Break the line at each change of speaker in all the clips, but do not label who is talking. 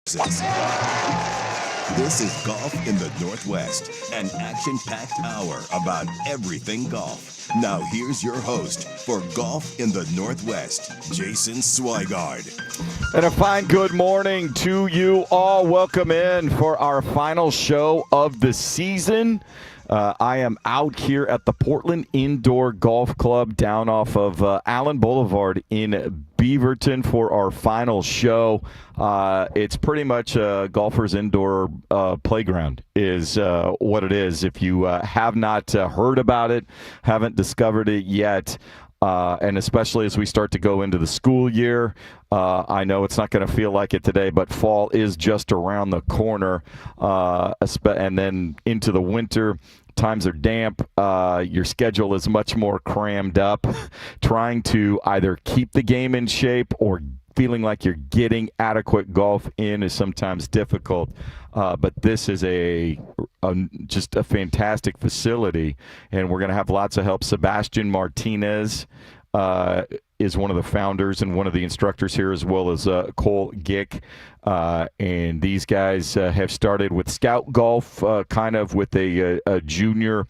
This is Golf in the Northwest, an action-packed hour about everything golf. Now here's your host for Golf in the Northwest, Jason Swigard.
And a fine good morning to you all. Welcome in for our final show of the season. I am out here at the Portland Indoor Golf Club down off of Allen Boulevard in Beaverton for our final show. It's pretty much a golfer's indoor playground is what it is. If you have not heard about it, haven't discovered it yet, and especially as we start to go into the school year, I know it's not going to feel like it today, but fall is just around the corner, and then into the winter. Times are damp. Your schedule is much more crammed up. Trying to either keep the game in shape or feeling like you're getting adequate golf in is sometimes difficult. But this is just a fantastic facility, and we're going to have lots of help. Sebastian Martinez is one of the founders and one of the instructors here, as well as Cole Gick. And these guys have started with Scout Golf, kind of with a junior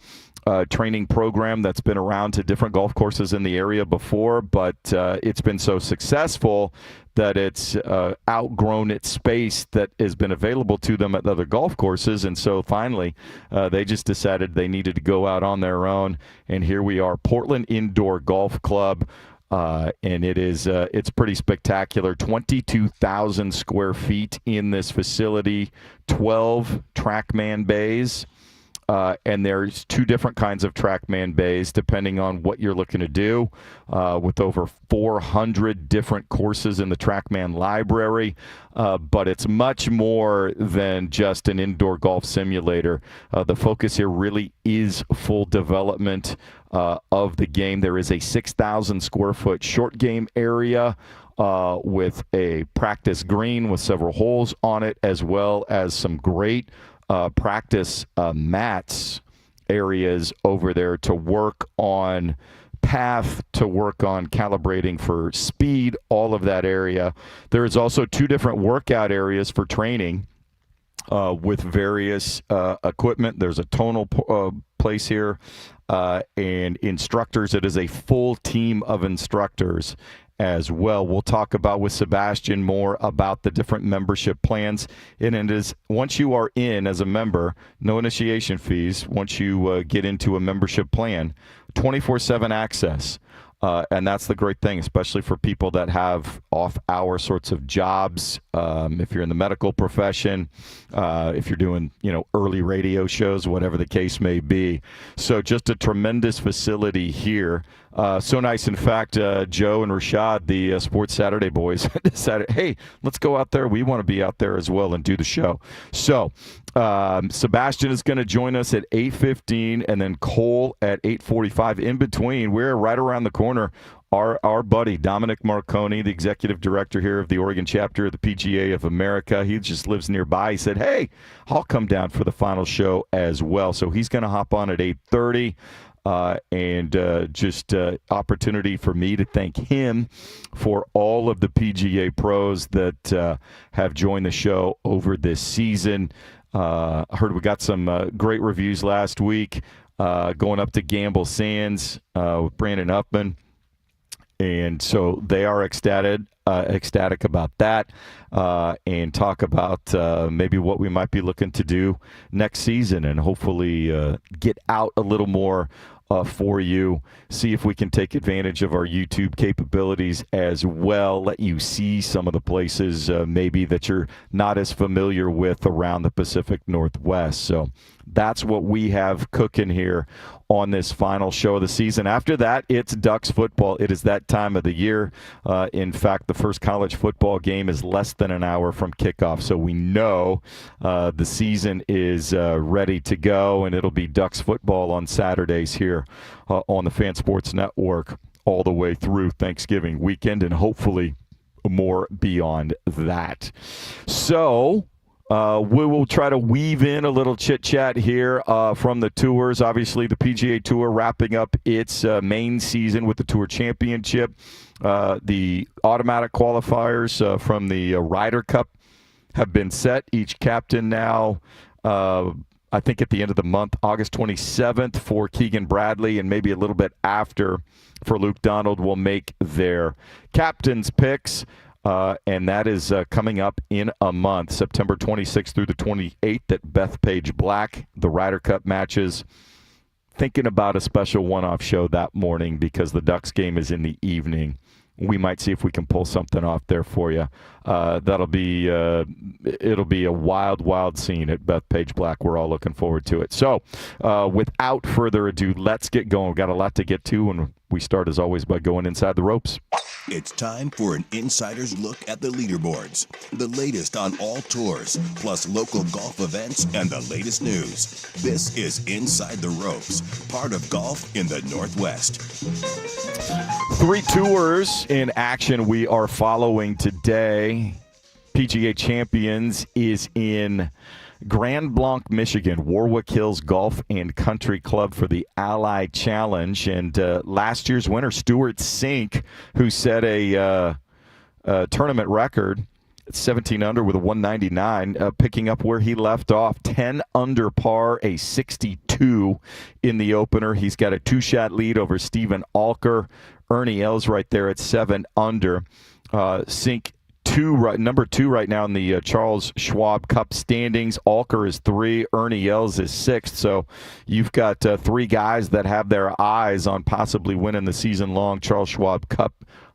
training program that's been around to different golf courses in the area before, but it's been so successful that it's outgrown its space that has been available to them at other golf courses. And so finally, they just decided they needed to go out on their own. And here we are, Portland Indoor Golf Club. And it's pretty spectacular. 22,000 square feet in this facility, 12 TrackMan bays. And there's two different kinds of TrackMan bays depending on what you're looking to do, with over 400 different courses in the TrackMan library. But it's much more than just an indoor golf simulator. The focus here really is full development of the game. There is a 6,000 square foot short game area with a practice green with several holes on it, as well as some great practice mats areas over there to work on path, to work on calibrating for speed, all of that area. There is also two different workout areas for training with various equipment. There's a tonal place here and instructors. It is a full team of instructors as well. We'll talk about with Sebastian more about the different membership plans. And it is, once you are in as a member, no initiation fees. Once you get into a membership plan, 24/7 access. And that's the great thing, especially for people that have off-hour sorts of jobs. If you're in the medical profession, if you're doing, early radio shows, whatever the case may be. So just a tremendous facility here. So nice. In fact, Joe and Rashad, the Sports Saturday boys, decided, hey, let's go out there. We want to be out there as well and do the show. So Sebastian is going to join us at 8:15 and then Cole at 8:45. In between, we're right around the corner. Our buddy, Dominic Marconi, the executive director here of the Oregon chapter of the PGA of America, he just lives nearby. He said, hey, I'll come down for the final show as well. So he's going to hop on at 8:30. Just opportunity for me to thank him for all of the PGA pros that have joined the show over this season. I heard we got some great reviews last week going up to Gamble Sands with Brandon Upman. And so they are ecstatic about that, and talk about maybe what we might be looking to do next season, and hopefully get out a little more for you, see if we can take advantage of our YouTube capabilities as well, let you see some of the places maybe that you're not as familiar with around the Pacific Northwest. So that's what we have cooking here on this final show of the season. After that, it's Ducks football. It is that time of the year. In fact, the first college football game is less than an hour from kickoff, so we know the season is ready to go, and it'll be Ducks football on Saturdays here on the Fan Sports Network all the way through Thanksgiving weekend, and hopefully more beyond that. So we will try to weave in a little chit-chat here from the tours. Obviously, the PGA Tour wrapping up its main season with the Tour Championship. The automatic qualifiers from the Ryder Cup have been set. Each captain now, I think at the end of the month, August 27th for Keegan Bradley, and maybe a little bit after for Luke Donald, will make their captain's picks. And that is coming up in a month, September 26th through the 28th at Bethpage Black, the Ryder Cup matches. Thinking about a special one-off show that morning because the Ducks game is in the evening. We might see if we can pull something off there for you. It'll be a wild, wild scene at Bethpage Black. We're all looking forward to it. So without further ado, let's get going. We've got a lot to get to, and we start, as always, by going inside the ropes.
It's time for an insider's look at the leaderboards, the latest on all tours, plus local golf events and the latest news. This is Inside the Ropes, part of Golf in the Northwest.
3 tours in action we are following today. PGA Champions is in Grand Blanc, Michigan, Warwick Hills Golf and Country Club for the Ally Challenge. And last year's winner, Stuart Sink, who set a tournament record at 17 under with a 199, picking up where he left off, 10 under par, a 62 in the opener. He's got a 2-shot lead over Stephen Alker. Ernie Els right there at 7 under. Sink number 2 right now in the Charles Schwab Cup standings. Alker is 3. Ernie Els is 6th. So you've got 3 guys that have their eyes on possibly winning the season-long Charles Schwab Cup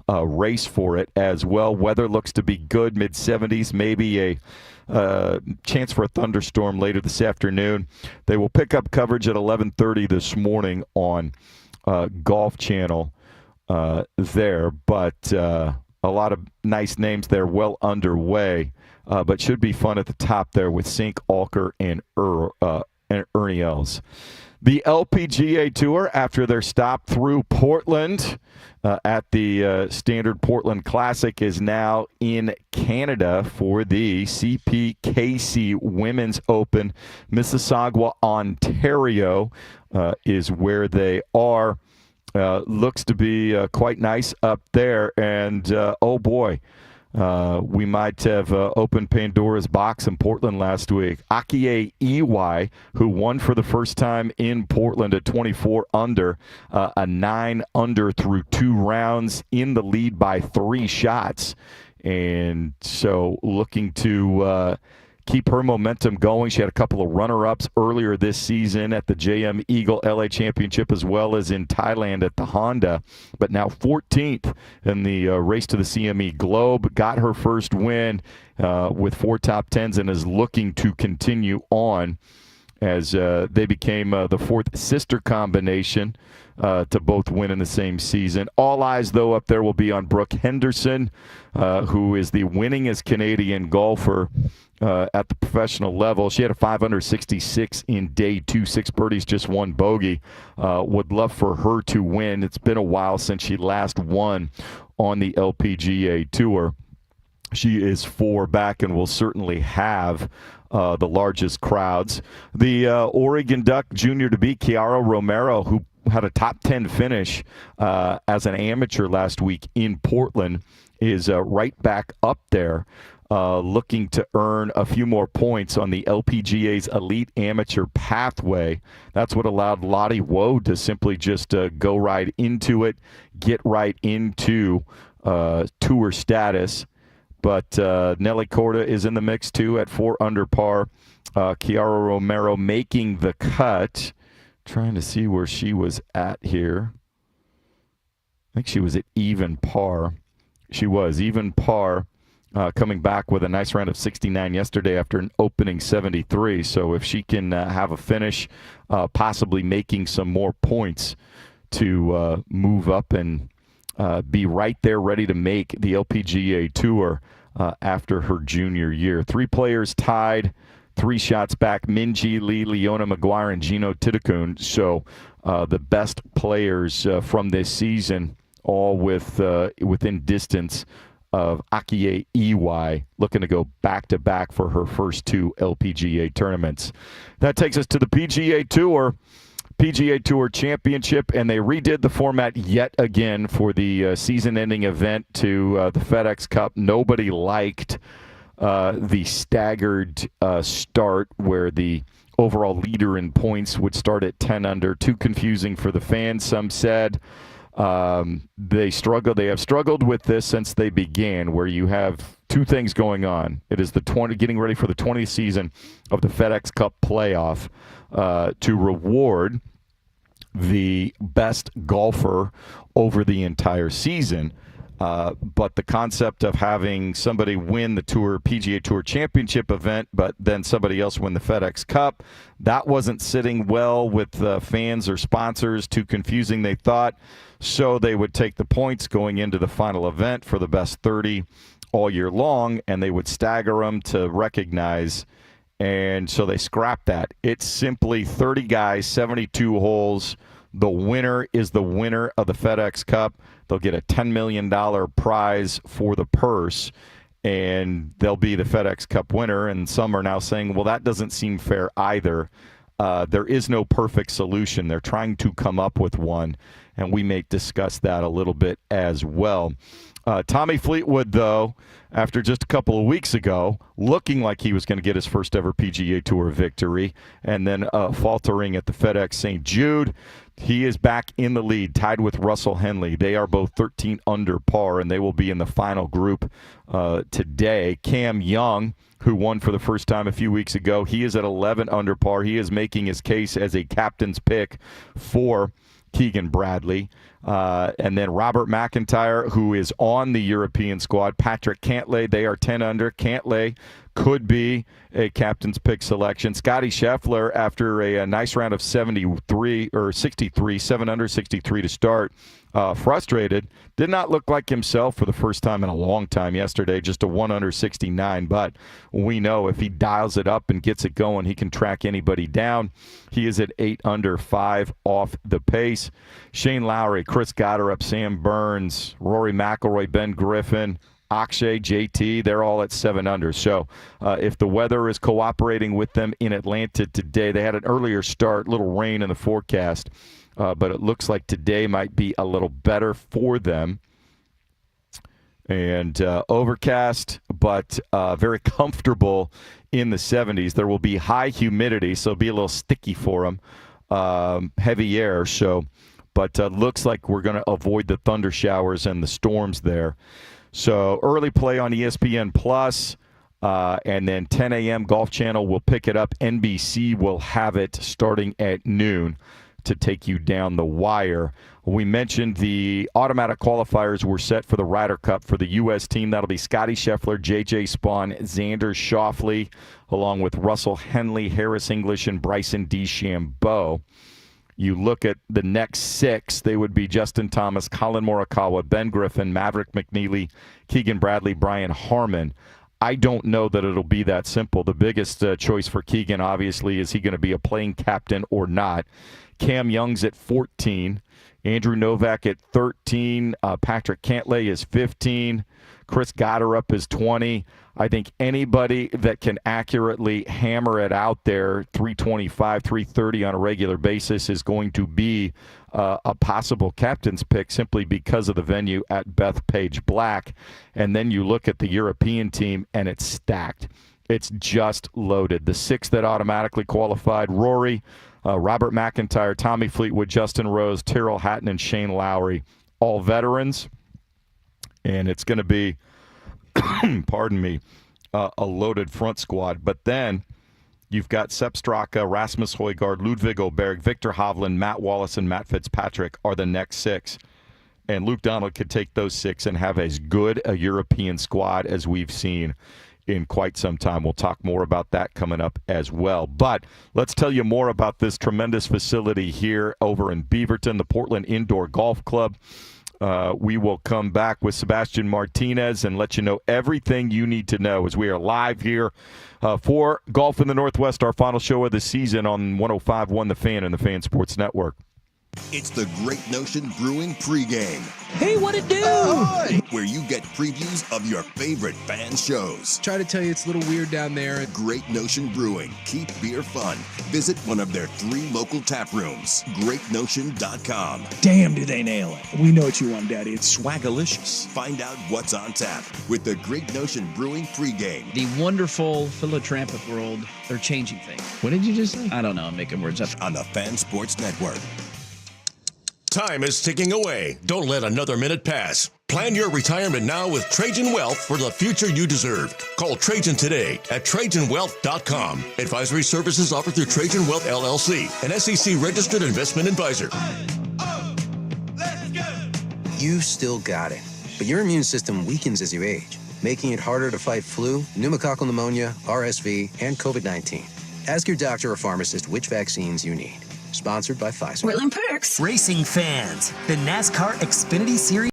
race for it as well. Weather looks to be good, mid-70s, maybe a chance for a thunderstorm later this afternoon. They will pick up coverage at 11:30 this morning on Golf Channel there, but a lot of nice names there, well underway, but should be fun at the top there with Sink, Alker, and Ernie Els. The LPGA Tour, after their stop through Portland at the Standard Portland Classic, is now in Canada for the CPKC Women's Open. Mississauga, Ontario is where they are. Looks to be quite nice up there, and oh boy, we might have opened Pandora's box in Portland last week. Akie Iwai, who won for the first time in Portland at 24 under, a 9 under through 2 rounds, in the lead by 3 shots, and so looking to keep her momentum going. She had a couple of runner-ups earlier this season at the JM Eagle LA Championship, as well as in Thailand at the Honda, but now 14th in the race to the CME Globe. Got her first win with 4 top 10s and is looking to continue on as they became the 4th sister combination to both win in the same season. All eyes, though, up there will be on Brooke Henderson, who is the winningest Canadian golfer at the professional level. She had a 566 in day 2, 6 birdies, just 1 bogey. Would love for her to win. It's been a while since she last won on the LPGA Tour. She is 4 back and will certainly have the largest crowds. The Oregon Duck junior to be, Chiara Romero, who had a top 10 finish as an amateur last week in Portland, is right back up there. Looking to earn a few more points on the LPGA's Elite Amateur Pathway. That's what allowed Lottie Woe to simply just go right into it, get right into tour status. But Nelly Corda is in the mix, too, at 4 under par. Chiara Romero making the cut. Trying to see where she was at here. I think she was at even par. She was even par. Coming back with a nice round of 69 yesterday after an opening 73. So if she can have a finish, possibly making some more points to move up and be right there ready to make the LPGA Tour after her junior year. 3 players tied, 3 shots back, Minjee Lee, Leona Maguire, and Gino Titicun. So the best players from this season, all within distance of Akie Iwai, looking to go back-to-back for her first 2 LPGA tournaments. That takes us to the PGA Tour Championship, and they redid the format yet again for the season-ending event to the FedEx Cup. Nobody liked the staggered start where the overall leader in points would start at 10 under. Too confusing for the fans, some said. They have struggled with this since they began, where you have two things going on. It is getting ready for the 20th season of the FedEx Cup playoff to reward the best golfer over the entire season. But the concept of having somebody win the PGA Tour Championship event, but then somebody else win the FedEx Cup, that wasn't sitting well with fans or sponsors. Too confusing, they thought. So they would take the points going into the final event for the best 30 all year long, and they would stagger them to recognize. And so they scrapped that. It's simply 30 guys, 72 holes. The winner is the winner of the FedEx Cup. They'll get a $10 million prize for the purse, and they'll be the FedEx Cup winner. And some are now saying, well, that doesn't seem fair either. There is no perfect solution. They're trying to come up with one, and we may discuss that a little bit as well. Tommy Fleetwood, though, after just a couple of weeks ago, looking like he was going to get his first ever PGA Tour victory, and then faltering at the FedEx St. Jude, he is back in the lead, tied with Russell Henley. They are both 13 under par, and they will be in the final group today. Cam Young, who won for the first time a few weeks ago, he is at 11 under par. He is making his case as a captain's pick for Keegan Bradley. And then Robert McIntyre, who is on the European squad. Patrick Cantlay, they are 10 under. Cantlay could be a captain's pick selection. Scotty Scheffler, after a nice round of 63, 7 under 63 to start, frustrated. Did not look like himself for the first time in a long time yesterday, just a 1 under 69. But we know if he dials it up and gets it going, he can track anybody down. He is at 8 under, 5 off the pace. Shane Lowry, Chris Gotterup, Sam Burns, Rory McIlroy, Ben Griffin, Akshay, JT, they're all at 7 under. So if the weather is cooperating with them in Atlanta today, they had an earlier start, little rain in the forecast, but it looks like today might be a little better for them. And overcast, but very comfortable in the 70s. There will be high humidity, so it'll be a little sticky for them. Heavy air, so, but looks like we're going to avoid the thunder showers and the storms there. So early play on ESPN Plus, and then 10 a.m. Golf Channel will pick it up. NBC will have it starting at noon to take you down the wire. We mentioned the automatic qualifiers were set for the Ryder Cup for the U.S. team. That'll be Scotty Scheffler, J.J. Spaun, Xander Schauffele, along with Russell Henley, Harris English, and Bryson DeChambeau. You look at the next 6, they would be Justin Thomas, Colin Morikawa, Ben Griffin, Maverick McNeely, Keegan Bradley, Brian Harman. I don't know that it'll be that simple. The biggest choice for Keegan, obviously, is he going to be a playing captain or not? Cam Young's at 14. Andrew Novak at 13. Patrick Cantlay is 15. Chris Gotterup is 20. I think anybody that can accurately hammer it out there, 325, 330 on a regular basis, is going to be a possible captain's pick simply because of the venue at Bethpage Black. And then you look at the European team, and it's stacked. It's just loaded. The 6 that automatically qualified, Rory, Robert McIntyre, Tommy Fleetwood, Justin Rose, Tyrrell Hatton, and Shane Lowry, all veterans. And it's going to be, pardon me, a loaded front squad. But then you've got Sepp Straka, Rasmus Højgaard, Ludvig Åberg, Victor Hovland, Matt Wallace, and Matt Fitzpatrick are the next 6. And Luke Donald could take those 6 and have as good a European squad as we've seen in quite some time. We'll talk more about that coming up as well. But let's tell you more about this tremendous facility here over in Beaverton, the Portland Indoor Golf Club. We will come back with Sebastian Martinez and let you know everything you need to know as we are live here for Golf in the Northwest, our final show of the season on 105.1 The Fan and the Fan Sports Network.
It's the Great Notion Brewing pregame,
Hey, what it do?
where you get previews of your favorite band shows.
Try to tell you it's a little weird down there.
Great Notion Brewing. Keep beer fun. Visit one of their 3 local tap rooms. GreatNotion.com.
Damn, do they nail it. We know what you want, Daddy. It's swagalicious.
Find out what's on tap with the Great Notion Brewing pregame.
The wonderful philanthropic world, they're changing things. What did you just say? I don't know. I'm making words up.
On the Fan Sports Network.
Time is ticking away. Don't let another minute pass. Plan your retirement now with Trajan Wealth for the future you deserve. Call Trajan today at TrajanWealth.com. Advisory services offered through Trajan Wealth LLC, an SEC registered investment advisor.
You still got it, but your immune system weakens as you age, making it harder to fight flu, pneumococcal pneumonia, RSV, and COVID-19. Ask your doctor or pharmacist which vaccines you need. Sponsored by Pfizer.
Whitlam Perks.
Racing fans, the NASCAR Xfinity Series.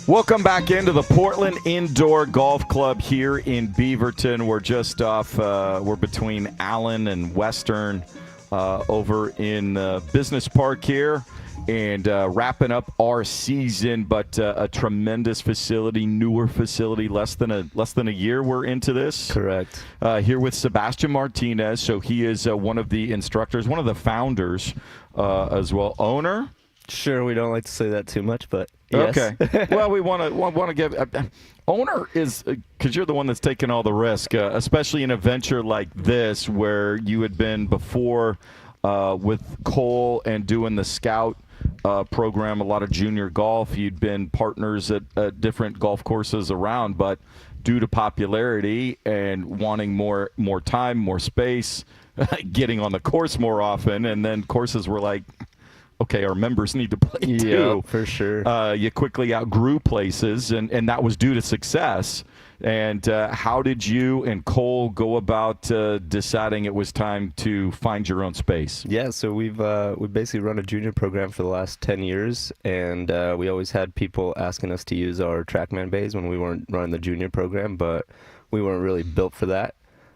Welcome back into the Portland Indoor Golf Club here in Beaverton. We're just off, we're between Allen and Western over in Business Park here and wrapping up our season, but a tremendous facility, newer facility, less than a year we're into this.
Correct.
Here with Sebastian Martinez. So he is one of the instructors, one of the founders as well, owner.
Sure, we don't like to say that too much, but yes.
Okay. Well, we want to give owner is because you're the one that's taking all the risk, especially in a venture like this where you had been before with Cole and doing the scout program, a lot of junior golf. You'd been partners at different golf courses around, but due to popularity and wanting more time, more space, getting on the course more often, and then courses were like, okay, our members need to play too.
Yeah, for sure.
You quickly outgrew places, and that was due to success. And how did you and Cole go about deciding it was time to find your own space?
Yeah, so we've basically run a junior program for the last 10 years, and we always had people asking us to use our TrackMan bays when we weren't running the junior program, but we weren't really built for that.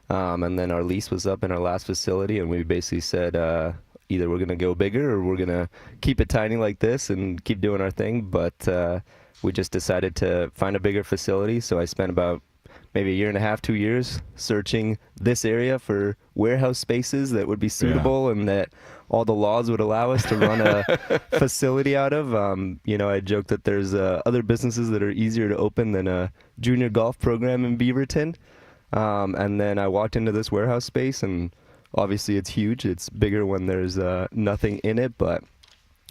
And then our lease was up in our last facility, and we basically said, either we're going to go bigger or we're going to keep it tiny like this and keep doing our thing. But we just decided to find a bigger facility. So I spent about maybe a year and a half, 2 years searching this area for warehouse spaces that would be suitable and that all the laws would allow us to run a facility out of. I joke that there's other businesses that are easier to open than a junior golf program in Beaverton. And then I walked into this warehouse space, and obviously it's huge. It's bigger when there's nothing in it, but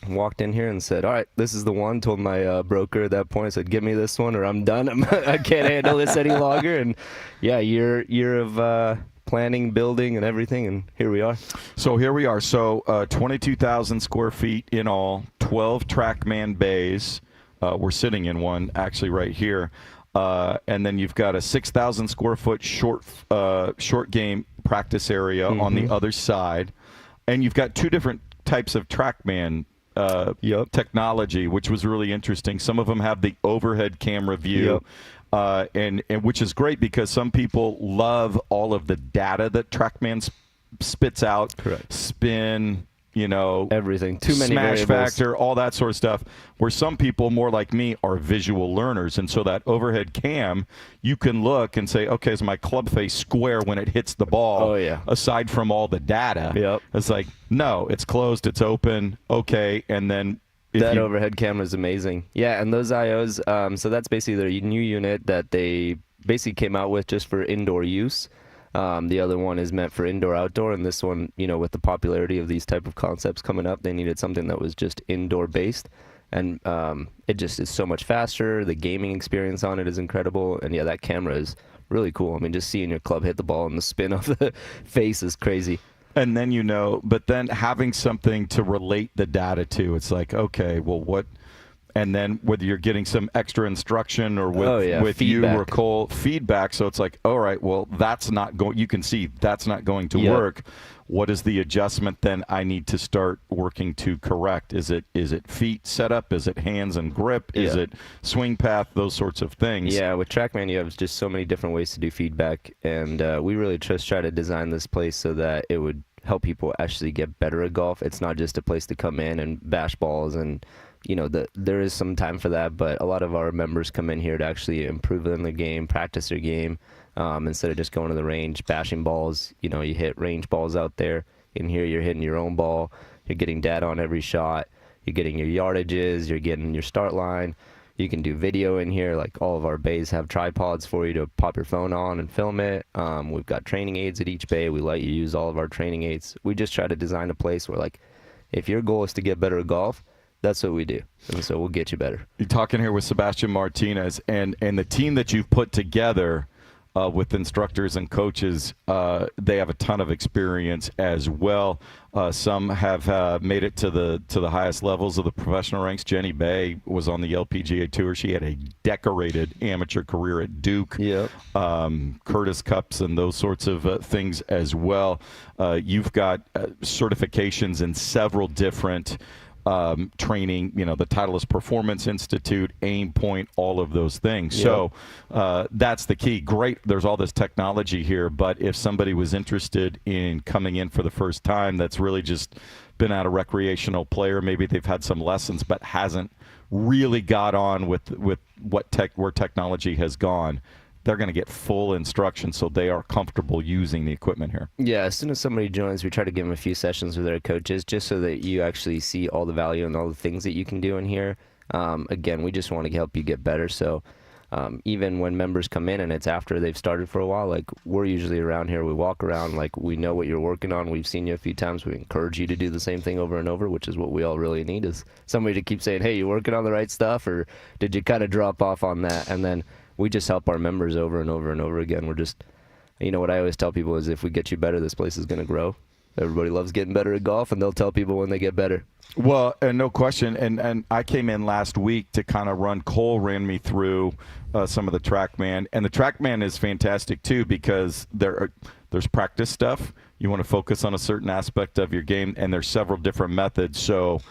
I walked in here and said, all right, this is the one. Told my broker at that point, I said, give me this one or I'm done. I can't handle this any longer. And yeah, year of planning, building, and everything, and here we are.
So here we are. So 22,000 square feet in all, 12 TrackMan bays. We're sitting in one actually right here. And then you've got a 6,000 square foot short game practice area on the other side, and you've got two different types of TrackMan technology, which was really interesting. Some of them have the overhead camera view, and which is great because some people love all of the data that TrackMan spits out.
Correct.
Spin,
everything. Too many
smash
variables.
factor, all that sort of stuff. Where some people, more like me, are visual learners, and so that overhead cam, you can look and say, okay, is my club face square when it hits the ball?
Oh, yeah.
Aside from all the data,
Yep.
It's like, no, it's closed, it's open, okay, and then
That overhead camera is amazing. Yeah, and those IOs, so that's basically their new unit that they basically came out with just for indoor use. The other one is meant for indoor-outdoor, and this one, with the popularity of these type of concepts coming up, they needed something that was just indoor-based. And it just is so much faster. The gaming experience on it is incredible. And, yeah, that camera is really cool. I mean, just seeing your club hit the ball and the spin of the face is crazy.
And then, but then having something to relate the data to, it's like, okay, well, what? And then whether you're getting some extra instruction or with you or Cole, feedback. So it's like, all right, well, that's not going. You can see that's not going to work. What is the adjustment then I need to start working to correct? Is it feet setup? Is it hands and grip? Is it swing path? Those sorts of things.
Yeah, with TrackMan, you have just so many different ways to do feedback, and we really just try to design this place so that it would help people actually get better at golf. It's not just a place to come in and bash balls and there is some time for that, but a lot of our members come in here to actually improve in the game, practice their game, instead of just going to the range, bashing balls. You hit range balls out there. In here, you're hitting your own ball. You're getting data on every shot. You're getting your yardages. You're getting your start line. You can do video in here. Like all of our bays have tripods for you to pop your phone on and film it. We've got training aids at each bay. We let you use all of our training aids. We just try to design a place where, if your goal is to get better at golf, that's what we do, and so we'll get you better.
You're talking here with Sebastian Martinez, and the team that you've put together with instructors and coaches, they have a ton of experience as well. Some have made it to the highest levels of the professional ranks. Jenny Bay was on the LPGA Tour. She had a decorated amateur career at Duke.
Yep.
Curtis Cups and those sorts of things as well. You've got certifications in several different training, the Titleist Performance Institute, Aim Point, all of those things.
Yep.
So that's the key. Great, there's all this technology here, but if somebody was interested in coming in for the first time that's really just been at a recreational player, maybe they've had some lessons but hasn't really got on with where technology has gone, they're going to get full instruction so they are comfortable using the equipment here.
Yeah, as soon as somebody joins, we try to give them a few sessions with their coaches just so that you actually see all the value and all the things that you can do in here. Again, we just want to help you get better. So even when members come in and it's after they've started for a while, we're usually around here. We walk around, we know what you're working on. We've seen you a few times. We encourage you to do the same thing over and over, which is what we all really need, is somebody to keep saying, hey, you working on the right stuff, or did you kind of drop off on that? And then we just help our members over and over and over again. We're just, what I always tell people is if we get you better, this place is going to grow. Everybody loves getting better at golf, and they'll tell people when they get better.
Well, no question. And I came in last week to kind of run. Cole ran me through some of the TrackMan. And the TrackMan is fantastic, too, because there's practice stuff. You want to focus on a certain aspect of your game, and there's several different methods. So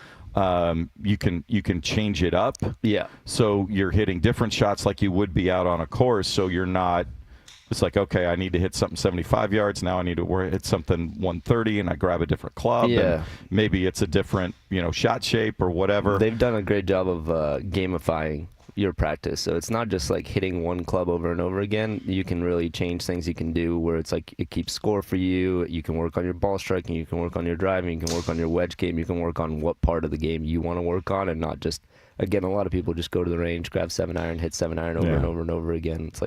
you can change it up.
Yeah.
So you're hitting different shots like you would be out on a course. So you're not. It's like, okay, I need to hit something 75 yards. Now I need to hit something 130, and I grab a different club.
Yeah.
And maybe it's a different, shot shape or whatever.
They've done a great job of gamifying your practice. So it's not just hitting one club over and over again. You can really change things you can do where it's it keeps score for you. You can work on your ball striking. You can work on your driving. You can work on your wedge game. You can work on what part of the game you want to work on, and not just, again, a lot of people just go to the range, grab 7-iron, hit 7-iron over and over and over again. It's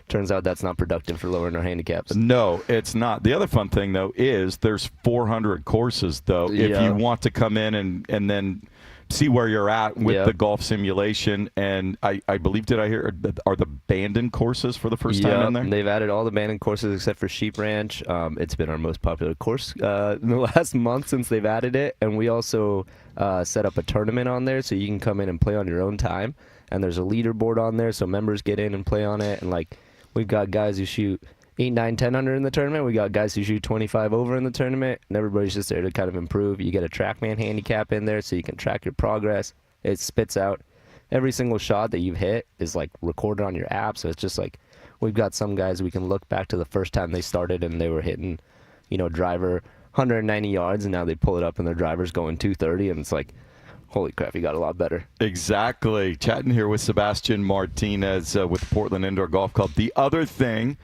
turns out that's not productive for lowering our handicaps.
No, it's not. The other fun thing, though, is there's 400 courses, though.
Yeah.
If you want to come in and then see where you're at with the golf simulation. And I believe, did I hear, are the Bandon courses for the first time in there?
They've added all the Bandon courses except for Sheep Ranch. It's been our most popular course in the last month since they've added it. And we also set up a tournament on there so you can come in and play on your own time. And there's a leaderboard on there so members get in and play on it. And we've got guys who shoot 8, 9, 10 under in the tournament. We got guys who shoot 25 over in the tournament, and everybody's just there to kind of improve. You get a TrackMan handicap in there so you can track your progress. It spits out every single shot that you've hit is like recorded on your app. So it's just like we've got some guys we can look back to the first time they started and they were hitting, driver 190 yards, and now they pull it up and their driver's going 230, and it's like, holy crap, he got a lot better.
Exactly. Chatting here with Sebastian Martinez with Portland Indoor Golf Club. The other thing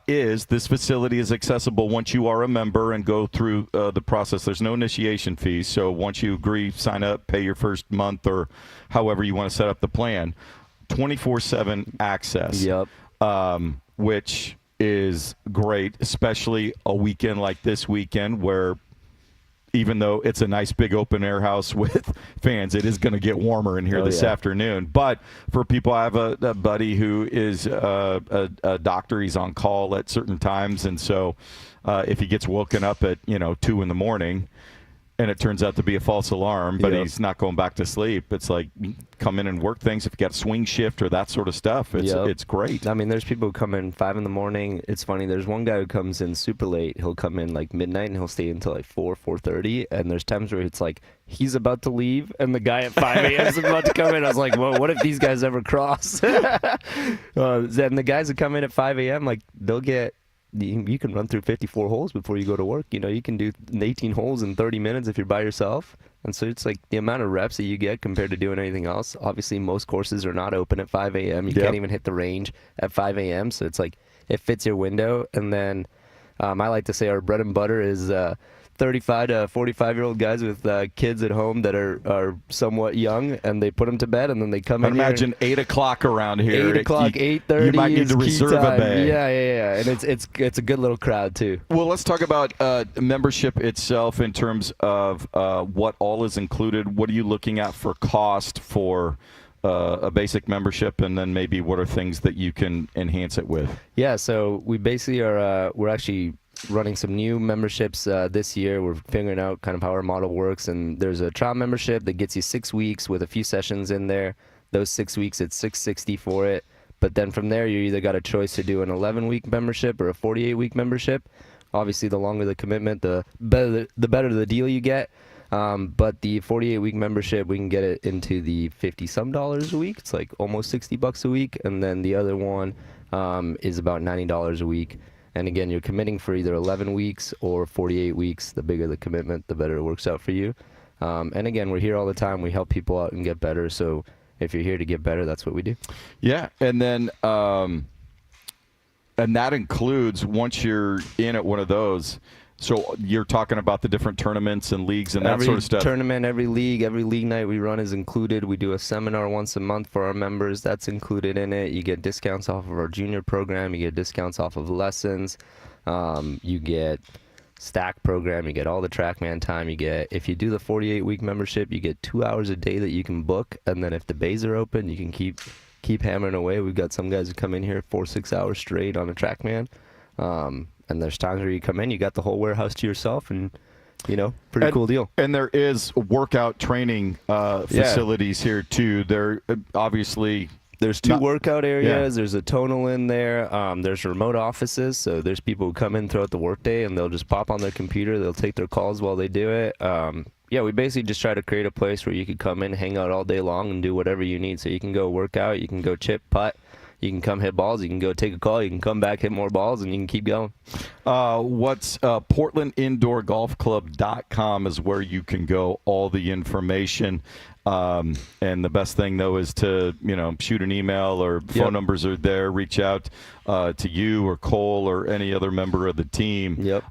is this facility is accessible once you are a member and go through the process. There's no initiation fees, so once you agree, sign up, pay your first month or however you want to set up the plan, 24/7 access.
Yep.
Which is great, especially a weekend like this weekend where even though it's a nice big open air house with fans, it is going to get warmer in here this afternoon. But for people, I have a buddy who is a doctor. He's on call at certain times. And so if he gets woken up at, 2 in the morning and it turns out to be a false alarm, but he's not going back to sleep, it's like come in and work things. If you got a swing shift or that sort of stuff, it's great.
I mean, there's people who come in 5 in the morning. It's funny. There's one guy who comes in super late. He'll come in like midnight and he'll stay until like 4:30. And there's times where it's like he's about to leave and the guy at 5 a.m. is about to come in. I was like, well, what if these guys ever cross? Then the guys that come in at 5 a.m., like they'll get, you can run through 54 holes before you go to work. You can do 18 holes in 30 minutes if you're by yourself. And so it's like the amount of reps that you get compared to doing anything else. Obviously, most courses are not open at 5 a.m. You can't even hit the range at 5 a.m. So it's like it fits your window. And then I like to say our bread and butter is 35 to 45-year-old guys with kids at home that are somewhat young, and they put them to bed, and then they come in.
Imagine 8 o'clock around here.
8 o'clock, 8:30.
You might need to reserve a bay.
Yeah, and it's a good little crowd too.
Well, let's talk about membership itself in terms of what all is included. What are you looking at for cost for a basic membership, and then maybe what are things that you can enhance it with?
Yeah, so we basically are we're actually running some new memberships this year. We're figuring out kind of how our model works, and there's a trial membership that gets you 6 weeks with a few sessions in there. Those 6 weeks, it's $660 for it. But then from there, you either got a choice to do an 11-week membership or a 48-week membership. Obviously, the longer the commitment, the better the deal you get. But the 48-week membership, we can get it into the $50-some a week. It's like almost $60 a week. And then the other one is about $90 a week. And again, you're committing for either 11 weeks or 48 weeks. The bigger the commitment, the better it works out for you. And again, we're here all the time. We help people out and get better. So if you're here to get better, that's what we do.
Yeah, and then and that includes once you're in at one of those. So you're talking about the different tournaments and leagues and that sort of stuff.
Every tournament, every league night we run is included. We do a seminar once a month for our members. That's included in it. You get discounts off of our junior program. You get discounts off of lessons. You get stack program. You get all the TrackMan time. You get, if you do the 48-week membership, you get 2 hours a day that you can book. And then if the bays are open, you can keep hammering away. We've got some guys who come in here 4-6 hours straight on a TrackMan. And there's times where you come in, you got the whole warehouse to yourself, and, pretty cool deal.
And there is workout training facilities here, too. There obviously...
There's 2 workout areas. Yeah. There's a tonal in there. There's remote offices. So there's people who come in throughout the workday, and they'll just pop on their computer. They'll take their calls while they do it. We basically just try to create a place where you could come in, hang out all day long, and do whatever you need. So you can go work out. You can go chip, putt. You can come hit balls. You can go take a call. You can come back, hit more balls, and you can keep going.
What's PortlandIndoorGolfClub.com is where you can go, all the information. And the best thing, though, is to, shoot an email or phone numbers are there. Reach out to you or Cole or any other member of the team.
Yep.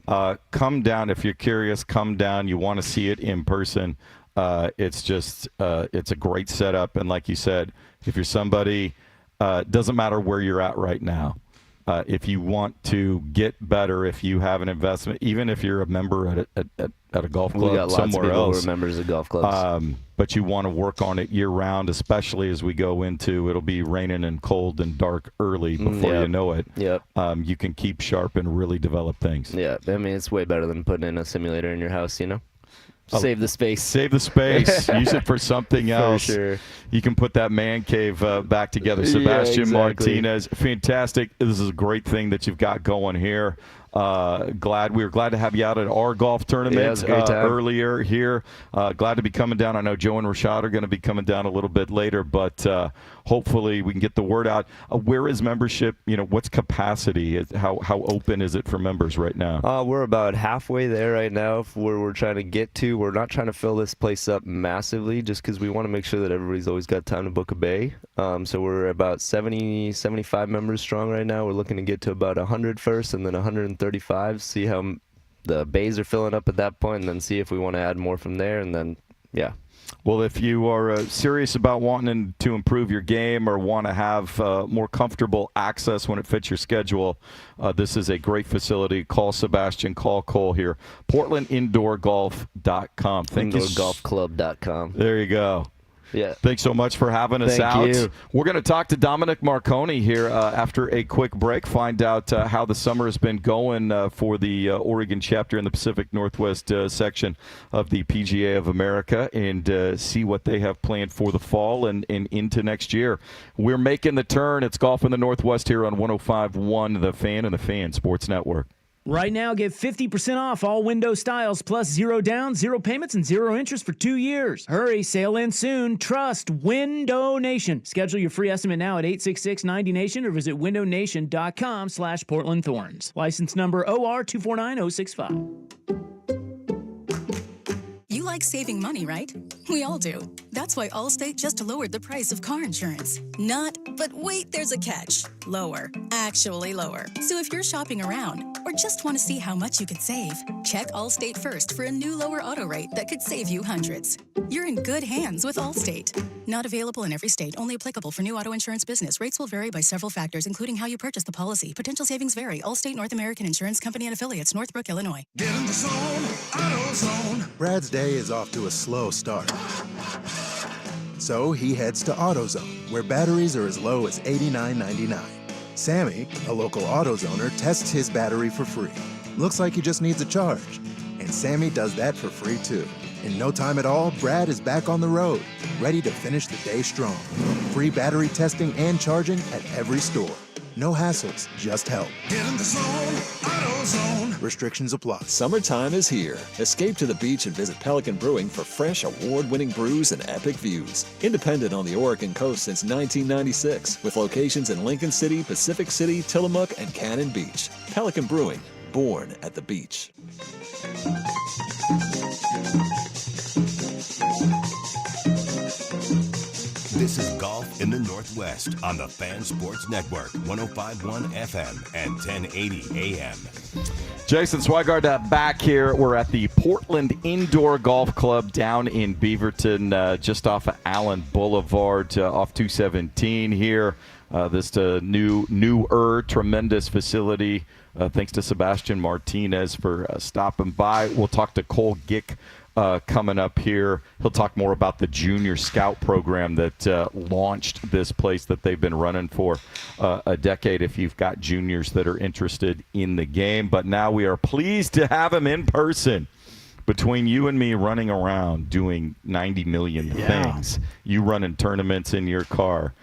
Come down. If you're curious, come down. You want to see it in person. It's just it's a great setup. And like you said, if you're somebody – doesn't matter where you're at right now. If you want to get better, if you have an investment, even if you're a member at a golf club
we got
somewhere
lots of people
else,
who are members of golf clubs.
But you want to work on it year round, especially as we go into it'll be raining and cold and dark early before you know it.
Yep.
You can keep sharp and really develop things.
Yeah, I mean it's way better than putting in a simulator in your house, Save the space.
Save the space. Use it for something else.
For sure.
You can put that man cave back together. Sebastian Martinez, fantastic. This is a great thing that you've got going here. We were glad to have you out at our golf tournament
it was a great time.
earlier here. Glad to be coming down. I know Joe and Rashad are going to be coming down a little bit later, but hopefully we can get the word out. Where is membership? What's capacity? How open is it for members right now?
We're about halfway there right now where we're trying to get to. We're not trying to fill this place up massively just because we want to make sure that everybody's always got time to book a bay. So we're about 70, 75 members strong right now. We're looking to get to about 100 first and then 135, see how the bays are filling up at that point, and then see if we want to add more from there, and then, yeah.
Well, if you are serious about wanting to improve your game or want to have more comfortable access when it fits your schedule, this is a great facility. Call Sebastian, call Cole here. PortlandIndoorGolf.com.
IndoorGolfClub.com.
There you go.
Yeah.
Thanks so much for having us out.
Thank you.
We're going to talk to Dominic Marconi here after a quick break, find out how the summer has been going for the Oregon chapter in the Pacific Northwest section of the PGA of America, and see what they have planned for the fall and into next year. We're making the turn. It's Golf in the Northwest here on 105.1 The Fan and the Fan Sports Network.
Right now, get 50% off all window styles, plus 0 down, 0 payments, and 0 interest for 2 years. Hurry, sale ends soon. Trust Window Nation. Schedule your free estimate now at 866-90Nation or visit windownation.com/PortlandThorns. License number OR 249065.
You like saving money, right? We all do. That's why Allstate just lowered the price of car insurance. Not, but wait, there's a catch. Lower. Actually lower. So if you're shopping around or just want to see how much you could save, check Allstate first for a new lower auto rate that could save you hundreds. You're in good hands with Allstate. Not available in every state. Only applicable for new auto insurance business. Rates will vary by several factors, including how you purchase the policy. Potential savings vary. Allstate North American Insurance Company and Affiliates, Northbrook, Illinois.
Get in the zone, AutoZone. Brad's day is off to a slow start. So he heads to AutoZone, where batteries are as low as $89.99. Sammy, a local AutoZoner, tests his battery for free. Looks like he just needs a charge. And Sammy does that for free too. In no time at all, Brad is back on the road, ready to finish the day strong. Free battery testing and charging at every store. No hassles, just help. Get in the zone, AutoZone. Restrictions apply.
Summertime is here. Escape to the beach and visit Pelican Brewing for fresh, award-winning brews and epic views. Independent on the Oregon coast since 1996, with locations in Lincoln City, Pacific City, Tillamook, and Cannon Beach. Pelican Brewing, born at the beach.
This is Golf in the Northwest on the Fan Sports Network, 105.1 FM and 1080 AM.
Jason Swigard back here. We're at the Portland Indoor Golf Club down in Beaverton, just off of Allen Boulevard, off 217 here. This newer, tremendous facility. Thanks to Sebastian Martinez for stopping by. We'll talk to Cole Gick coming up here. He'll talk more about the junior scout program that launched this place that they've been running for a decade, if you've got juniors that are interested in the game. But now we are pleased to have him in person. Between you and me running around doing 90 million things, you running tournaments in your car,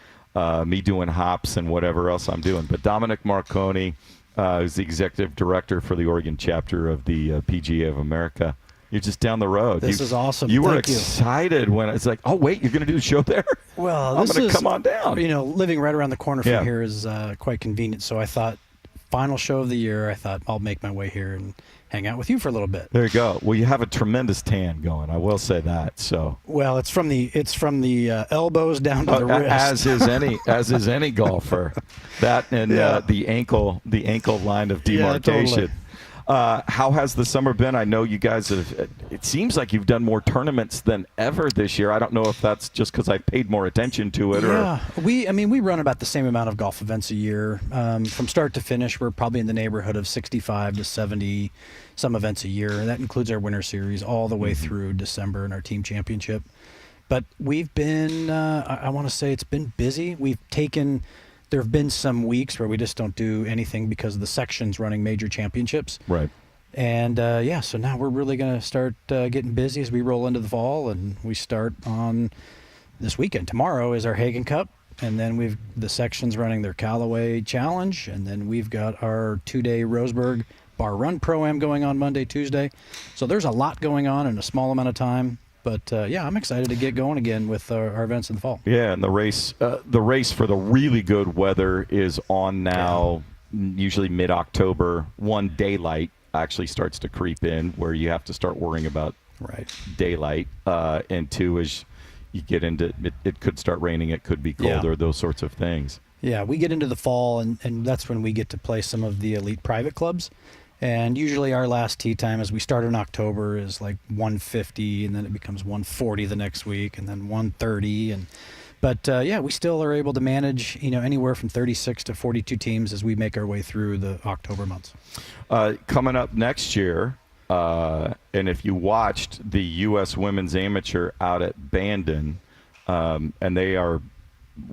me doing hops and whatever else I'm doing. But Dominic Marconi is the executive director for the Oregon chapter of the PGA of America. You're just down the road.
This is awesome.
You were excited when it's like, oh, wait, you're going to do the show there?
Well,
I'm going to come on down.
Living right around the corner from here is quite convenient. So I thought, final show of the year, I thought I'll make my way here and hang out with you for a little bit.
There you go. Well, you have a tremendous tan going. I will say that. So.
Well, it's from the elbows down to the wrist.
As is any golfer. That and the ankle line of demarcation.
Yeah, totally.
How has the summer been? I know you guys have, it seems like you've done more tournaments than ever this year. I don't know if that's just because I paid more attention to it.
We run about the same amount of golf events a year. From start to finish, we're probably in the neighborhood of 65 to 70 some events a year. That includes our winter series all the way through December and our team championship. But we've been, I want to say it's been busy. There have been some weeks where we just don't do anything because of the sections running major championships.
Right.
And, so now we're really going to start getting busy as we roll into the fall, and we start on this weekend. Tomorrow is our Hagen Cup, and then the sections running their Callaway Challenge, and then we've got our 2-day Roseburg Bar Run Pro-Am going on Monday, Tuesday. So there's a lot going on in a small amount of time. But, I'm excited to get going again with our events in the fall.
Yeah, and the race for the really good weather is on now, usually mid-October. One, daylight actually starts to creep in where you have to start worrying about daylight. And two, as you get into it could start raining, it could be colder, those sorts of things.
Yeah, we get into the fall, and that's when we get to play some of the elite private clubs. And usually our last tee time as we start in October is like 150, and then it becomes 140 the next week, and then 130. But we still are able to manage, anywhere from 36 to 42 teams as we make our way through the October months.
Coming up next year, and if you watched the U.S. Women's Amateur out at Bandon, and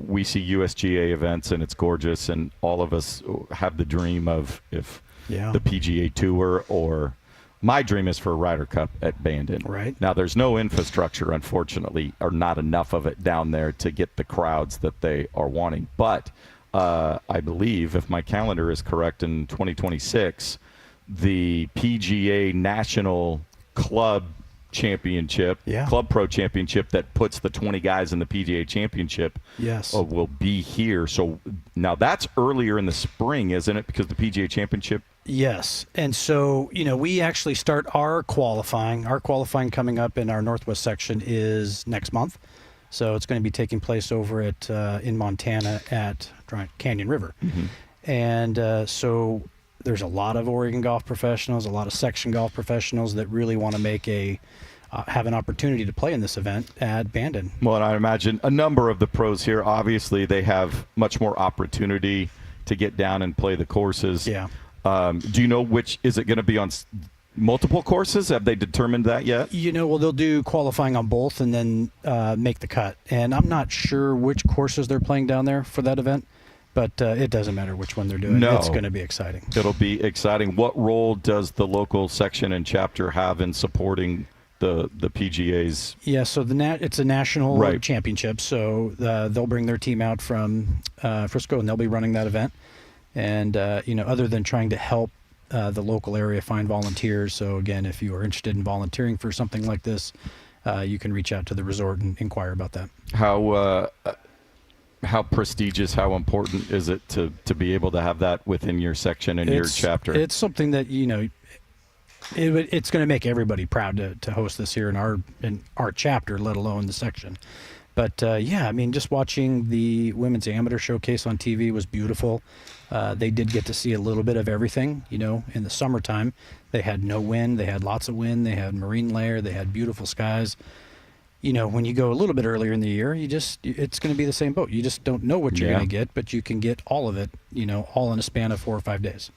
we see USGA events, and it's gorgeous, and all of us have the dream of the PGA Tour, or my dream is for a Ryder Cup at Bandon.
Right.
Now, there's no infrastructure, unfortunately, or not enough of it down there to get the crowds that they are wanting. But I believe, if my calendar is correct, in 2026, the PGA National Club Championship, Club Pro Championship that puts the 20 guys in the PGA Championship will be here. So now that's earlier in the spring, isn't it? Because the PGA Championship.
Yes. And so, we actually start our qualifying. Our qualifying coming up in our Northwest section is next month. So it's going to be taking place over at in Montana at Canyon River.
Mm-hmm.
And so there's a lot of Oregon golf professionals, a lot of section golf professionals that really want to make have an opportunity to play in this event at Bandon.
Well, and I imagine a number of the pros here, obviously, they have much more opportunity to get down and play the courses.
Yeah.
Do you know is it going to be on multiple courses? Have they determined that yet?
Well, they'll do qualifying on both and then make the cut. And I'm not sure which courses they're playing down there for that event. But it doesn't matter which one they're doing.
No.
It's going to be exciting.
It'll be exciting. What role does the local section and chapter have in supporting the PGA's?
Yeah, so it's a national championship. So they'll bring their team out from Frisco, and they'll be running that event. And, other than trying to help the local area find volunteers. So, again, if you are interested in volunteering for something like this, you can reach out to the resort and inquire about that.
How prestigious, how important is it to be able to have that within your section and your chapter?
It's something that, it's going to make everybody proud to host this here in our chapter, let alone the section. But, just watching the Women's Amateur Showcase on TV was beautiful. They did get to see a little bit of everything, in the summertime. They had no wind. They had lots of wind. They had marine layer. They had beautiful skies. When you go a little bit earlier in the year, it's going to be the same boat. You just don't know what you're going to get, but you can get all of it, all in a span of 4 or 5 days.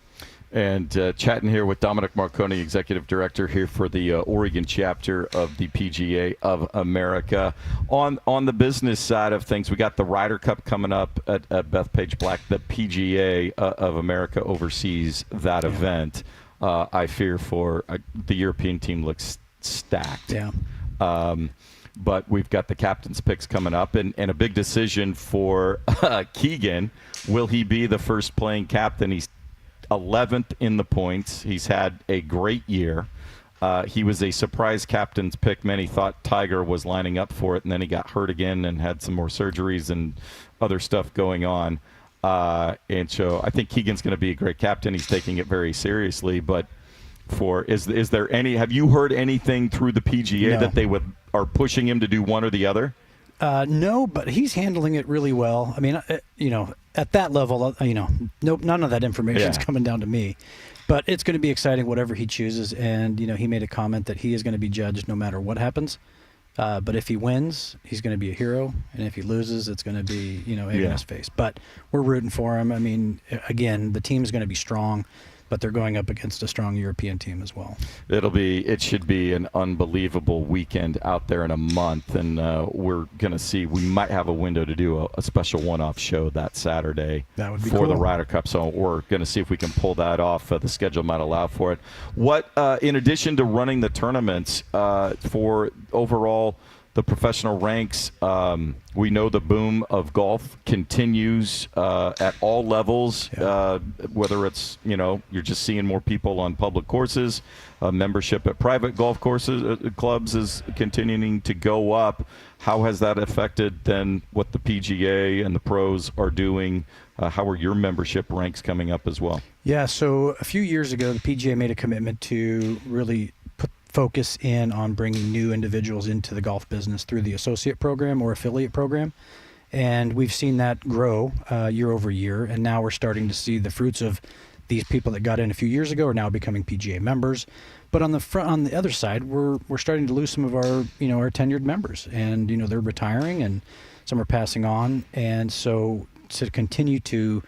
And chatting here with Dominic Marconi, Executive Director here for the Oregon chapter of the PGA of America. On the business side of things, we got the Ryder Cup coming up at Bethpage Black. The PGA of America oversees that event. I fear for the European team looks stacked.
Yeah.
But we've got the captain's picks coming up, and a big decision for Keegan. Will he be the first playing captain? He's 11th in the points. He's had a great year. He was a surprise captain's pick. Many thought Tiger was lining up for it, and then he got hurt again and had some more surgeries and other stuff going on. And so I think Keegan's going to be a great captain. He's taking it very seriously, but is there any? Have you heard anything through the PGA that they are pushing him to do one or the other?
No, but he's handling it really well. I mean, at that level, none of that information is coming down to me. But it's going to be exciting, whatever he chooses. And he made a comment that he is going to be judged no matter what happens. But if he wins, he's going to be a hero, and if he loses, it's going to be egg in his face. But we're rooting for him. I mean, again, the team is going to be strong. But they're going up against a strong European team as well. It
should be an unbelievable weekend out there in a month, and we're going to see. We might have a window to do a special one-off show that Saturday for the Ryder Cup. So we're going to see if we can pull that off. The schedule might allow for it. What, in addition to running the tournaments for overall the professional ranks. We know the boom of golf continues at all levels, whether it's, you're just seeing more people on public courses, membership at private golf courses, clubs is continuing to go up. How has that affected then what the PGA and the pros are doing? How are your membership ranks coming up as well?
Yeah, so a few years ago, the PGA made a commitment to really focus in on bringing new individuals into the golf business through the associate program or affiliate program. And we've seen that grow year over year. And now we're starting to see the fruits of these people that got in a few years ago are now becoming PGA members. But on the other side, we're starting to lose some of our, our tenured members, and, they're retiring and some are passing on. And so to continue to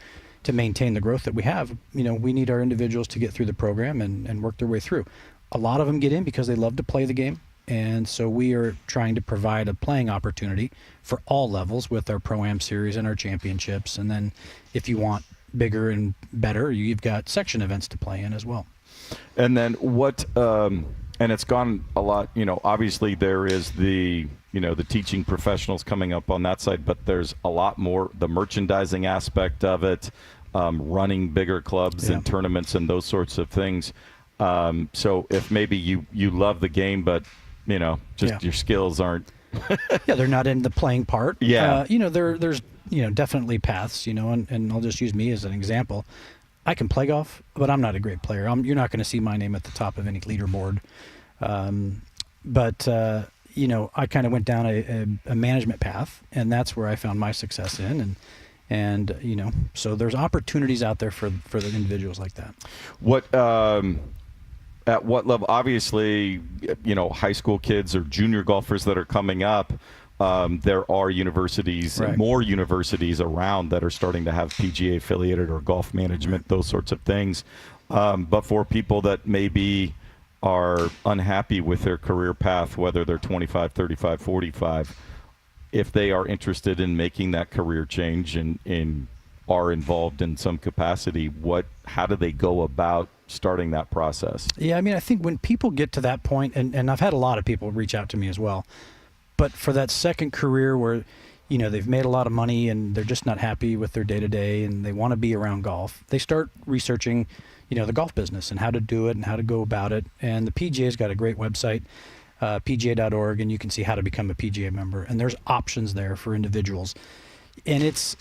maintain the growth that we have, we need our individuals to get through the program and work their way through. A lot of them get in because they love to play the game. And so we are trying to provide a playing opportunity for all levels with our Pro-Am series and our championships. And then if you want bigger and better, you've got section events to play in as well.
And then what, and it's gone a lot, obviously there is the teaching professionals coming up on that side, but there's a lot more, the merchandising aspect of it, running bigger clubs and tournaments and those sorts of things. So if maybe you love the game, but, your skills aren't.
They're not in the playing part.
Yeah.
There's definitely paths, and I'll just use me as an example. I can play golf, but I'm not a great player. You're not going to see my name at the top of any leaderboard. But I kind of went down a management path, and that's where I found my success in. And so there's opportunities out there for the individuals like that.
At what level? Obviously, high school kids or junior golfers that are coming up. There are universities, more universities around that are starting to have PGA affiliated or golf management, those sorts of things. But for people that maybe are unhappy with their career path, whether they're 25, 35, 45, if they are interested in making that career change and are involved in some capacity, how do they go about starting that process?
Yeah, I think when people get to that point, and I've had a lot of people reach out to me as well, but for that second career where, they've made a lot of money and they're just not happy with their day-to-day and they want to be around golf, they start researching, the golf business and how to do it and how to go about it. And the PGA's got a great website, pga.org, and you can see how to become a PGA member. And there's options there for individuals. And it's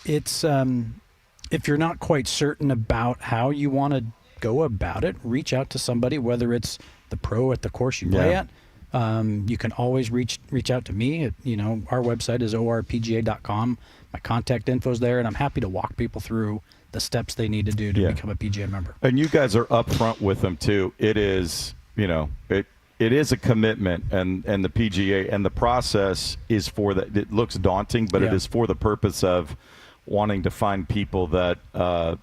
if you're not quite certain about how you want to go about it, reach out to somebody, whether it's the pro at the course you play at. You can always reach out to me. Our website is orpga.com. My contact info's there, and I'm happy to walk people through the steps they need to do to become a PGA member.
And you guys are upfront with them too. It is, it is a commitment, and the PGA and the process is for that. It looks daunting, but it is for the purpose of wanting to find people that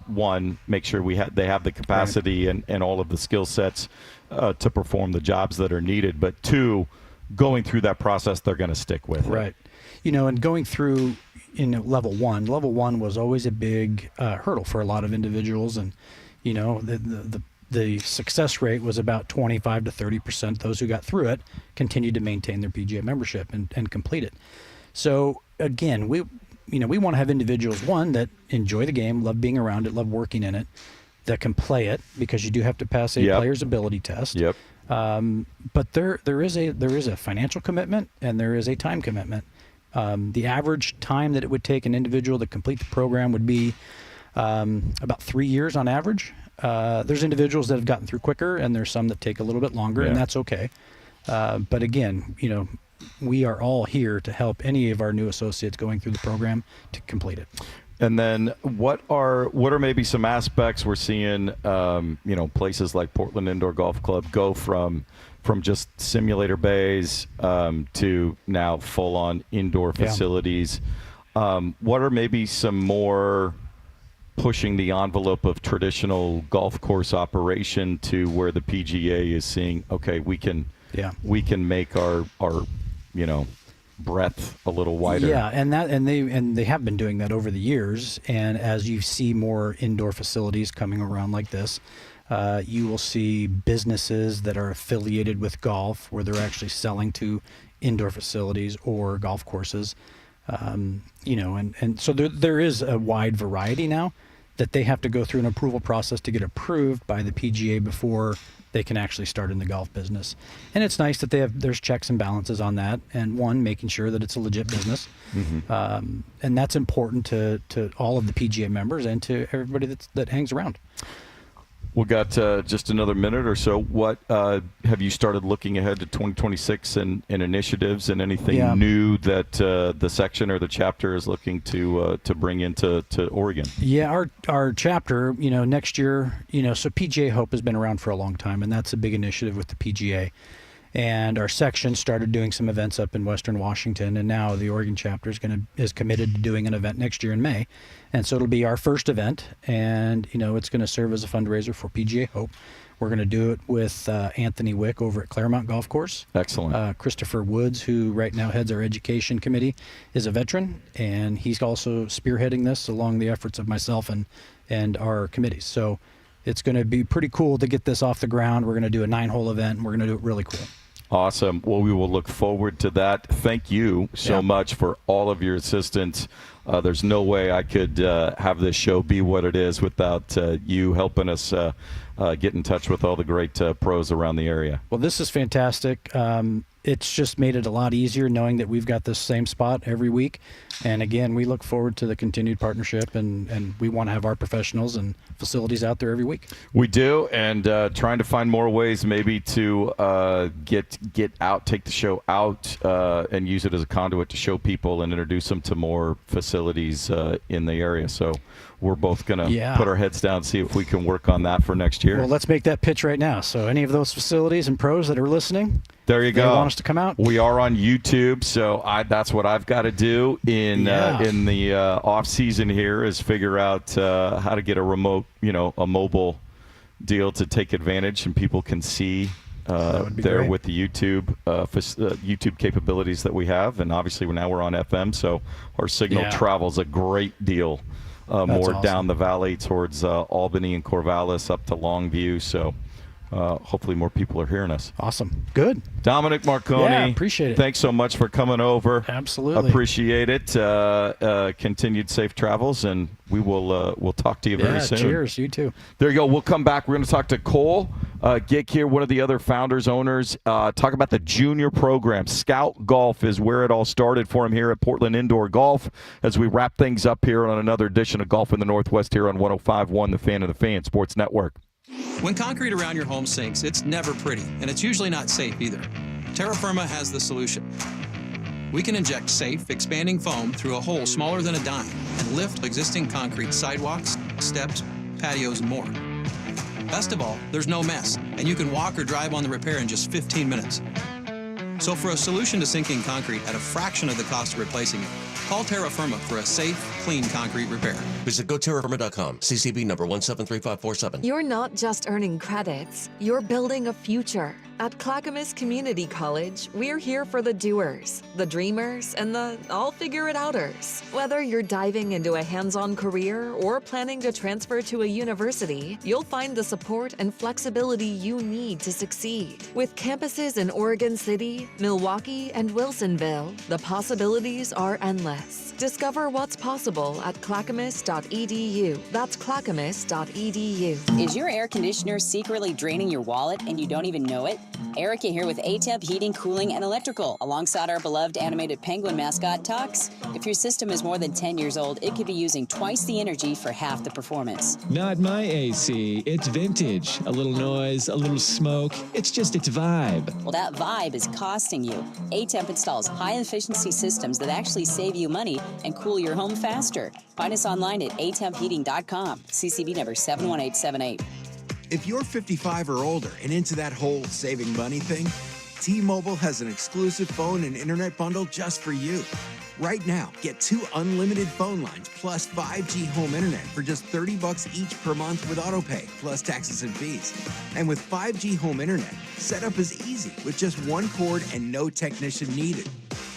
one, make sure they have the capacity and all of the skill sets to perform the jobs that are needed, but two, going through that process, they're going to stick with it.
And going through level one was always a big hurdle for a lot of individuals, and the success rate was about 25 to 30%. Those who got through it continued to maintain their PGA membership and complete it. So again, we want to have individuals, one, that enjoy the game, love being around it, love working in it, that can play it, because you do have to pass a player's ability test. But there is a financial commitment and there is a time commitment. The average time that it would take an individual to complete the program would be about 3 years on average. There's individuals that have gotten through quicker, and there's some that take a little bit longer, and that's okay. But again, we are all here to help any of our new associates going through the program to complete it.
And then what are maybe some aspects we're seeing, places like Portland Indoor Golf Club go from just simulator bays to now full-on indoor facilities. What are maybe some more pushing the envelope of traditional golf course operation to where the PGA is seeing, okay, we can make our breadth a little wider.
And they have been doing that over the years. And as you see more indoor facilities coming around like this, you will see businesses that are affiliated with golf where they're actually selling to indoor facilities or golf courses. And so there is a wide variety now that they have to go through an approval process to get approved by the PGA before they can actually start in the golf business. And it's nice that there's checks and balances on that, and making sure that it's a legit business. And that's important to all of the PGA members and to everybody that hangs around.
We've got just another minute or so. What have you started looking ahead to 2026 and initiatives and anything new that the section or the chapter is looking to bring into Oregon?
Yeah, our chapter, next year, so PGA Hope has been around for a long time, and that's a big initiative with the PGA. And our section started doing some events up in Western Washington, and now the Oregon chapter is committed to doing an event next year in May. And so it'll be our first event, and it's going to serve as a fundraiser for PGA Hope. We're going to do it with Anthony Wick over at Claremont Golf Course.
Excellent.
Christopher Woods, who right now heads our education committee, is a veteran, and he's also spearheading this along the efforts of myself and our committees. So it's going to be pretty cool to get this off the ground. We're going to do a 9-hole event, and we're going to do it really cool.
Awesome. Well, we will look forward to that. Thank you so much for all of your assistance. There's no way I could have this show be what it is without you helping us get in touch with all the great pros around the area.
Well, this is fantastic. It's just made it a lot easier knowing that we've got this same spot every week. And again, we look forward to the continued partnership, and we want to have our professionals and facilities out there every week.
We do, and trying to find more ways maybe to get out, take the show out, and use it as a conduit to show people and introduce them to more facilities in the area. So we're both going to put our heads down and see if we can work on that for next year.
Well, let's make that pitch right now. So any of those facilities and pros that are listening,
there you go.
They want us to come out.
We are on YouTube, so that's what I've got to do in the off season here is figure out how to get a remote, a mobile deal to take advantage, and people can see there
great.
with the YouTube capabilities that we have, and obviously now we're on FM, so our signal travels a great deal more down the valley towards Albany and Corvallis up to Longview. So. Hopefully more people are hearing us.
Awesome. Good.
Dominic Marconi.
Yeah, appreciate it.
Thanks so much for coming over.
Absolutely.
Appreciate it. Continued safe travels, and we'll talk to you very soon.
Cheers. You too.
There you go. We'll come back. We're going to talk to Cole Gick here, one of the other founders, owners. Talk about the junior program. Scout Golf is where it all started for him here at Portland Indoor Golf as we wrap things up here on another edition of Golf in the Northwest here on 105.1 The Fan of the Fan Sports Network.
When concrete around your home sinks, it's never pretty, and it's usually not safe either. Terra Firma has the solution. We can inject safe, expanding foam through a hole smaller than a dime and lift existing concrete sidewalks, steps, patios, and more. Best of all, there's no mess, and you can walk or drive on the repair in just 15 minutes. So for a solution to sinking concrete at a fraction of the cost of replacing it, call Terra Firma for a safe, clean concrete repair.
Visit GoTerraFirma.com. CCB number 173547.
You're not just earning credits, you're building a future. At Clackamas Community College, we're here for the doers, the dreamers, and the I'll-figure-it-outers. Whether you're diving into a hands-on career or planning to transfer to a university, you'll find the support and flexibility you need to succeed. With campuses in Oregon City, Milwaukee, and Wilsonville, the possibilities are endless. Discover what's possible at clackamas.edu. That's clackamas.edu.
Is your air conditioner secretly draining your wallet and you don't even know it? Erica here with ATEP Heating, Cooling, and Electrical, alongside our beloved animated penguin mascot, Tux. If your system is more than 10 years old, it could be using twice the energy for half the performance.
Not my AC. It's vintage. A little noise, a little smoke. It's just its vibe.
Well, that vibe is costing you. ATEP installs high-efficiency systems that actually save you money and cool your home faster. Find us online at atempheating.com. CCB number 71878.
If you're 55 or older and into that whole saving money thing, T-Mobile has an exclusive phone and internet bundle just for you. Right now, get 2 unlimited phone lines plus 5G home internet for just $30 each per month with AutoPay, plus taxes and fees. And with 5G home internet, setup is easy with just 1 cord and no technician needed,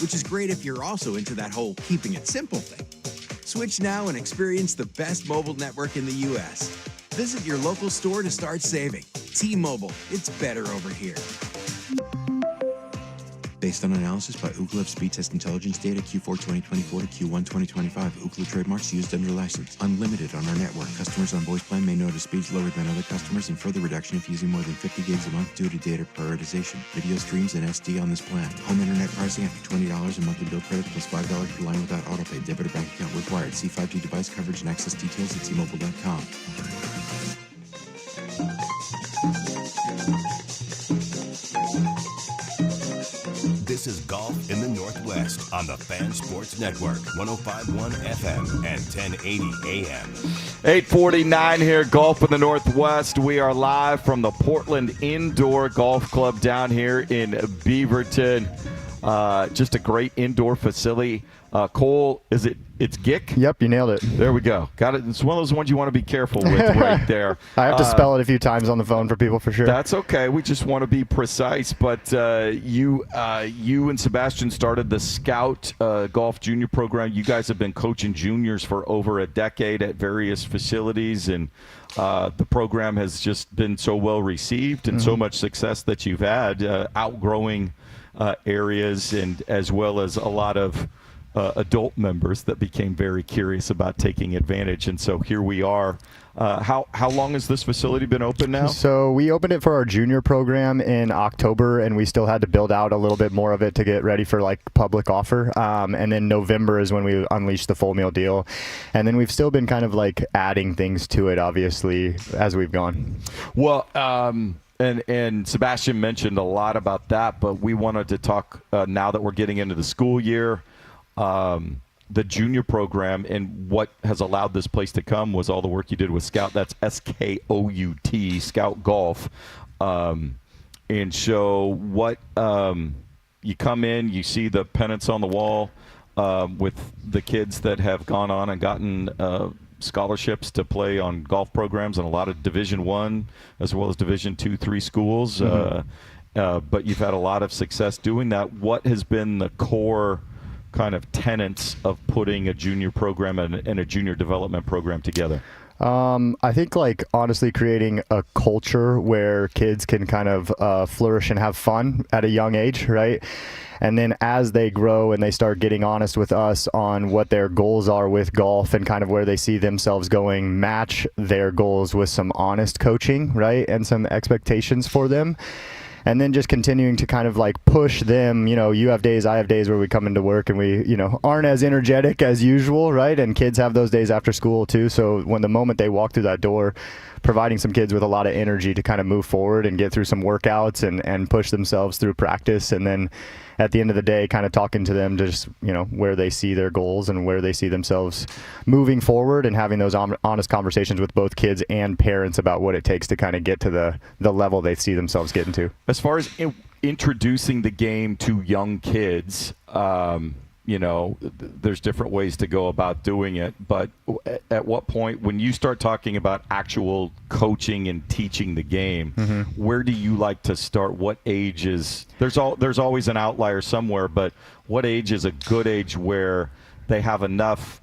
which is great if you're also into that whole keeping it simple thing. Switch now and experience the best mobile network in the U.S. Visit your local store to start saving. T-Mobile, it's better over here. Based on analysis by Ookla of Speed Test Intelligence data Q4 2024 to Q1 2025. Ookla trademarks used under license. Unlimited on our network. Customers on voice plan may notice speeds lower than other customers and further reduction if using more than 50 gigs a month due to data prioritization. Video streams and SD on this plan. Home internet pricing after $20 and monthly bill credit plus $5 per line without autopay. Debit or bank account required. See 5G device coverage and access details at T-Mobile.com.
This is Golf in the Northwest on the Fan Sports Network, 105.1 FM and 1080 AM.
8:49 here, Golf in the Northwest. We are live from the Portland Indoor Golf Club down here in Beaverton. Just a great indoor facility. Cole, it's GIC?
Yep, you nailed it.
There we go. Got it. It's one of those ones you want to be careful with right there.
I have to spell it a few times on the phone for people for sure.
That's okay. We just want to be precise. But you and Sebastian started the Scout Golf Junior program. You guys have been coaching juniors for over a decade at various facilities, and the program has just been so well received and so much success that you've had, outgrowing areas, and as well as a lot of adult members that became very curious about taking advantage. And so here we are. How long has this facility been open now?
So we opened it for our junior program in October, and we still had to build out a little bit more of it to get ready for like public offer. And then November is when we unleashed the full meal deal. And then we've still been kind of like adding things to it, obviously, as we've gone.
Well, and Sebastian mentioned a lot about that, but we wanted to talk now that we're getting into the school year. The junior program, and what has allowed this place to come was all the work you did with Scout. That's SKOUT, Scout Golf. And so what you come in, you see the pennants on the wall with the kids that have gone on and gotten scholarships to play on golf programs in a lot of Division I as well as Division II, III schools. But you've had a lot of success doing that. What has been the core kind of tenets of putting a junior program and a junior development program together?
I think, like, honestly, creating a culture where kids can kind of flourish and have fun at a young age, right? And then as they grow and they start getting honest with us on what their goals are with golf and kind of where they see themselves going, match their goals with some honest coaching, right? And some expectations for them. And then just continuing to kind of like push them, you know, you have days, I have days where we come into work and we, you know, aren't as energetic as usual, right? And kids have those days after school too. So when the moment they walk through that door, providing some kids with a lot of energy to kind of move forward and get through some workouts and push themselves through practice. And then at the end of the day, kind of talking to them just, you know, where they see their goals and where they see themselves moving forward, and having those honest conversations with both kids and parents about what it takes to kind of get to the level they see themselves getting to.
As far as introducing the game to young kids, you know, there's different ways to go about doing it. But at what point, when you start talking about actual coaching and teaching the game, where do you like to start? What age is there's always an outlier somewhere, but what age is a good age where they have enough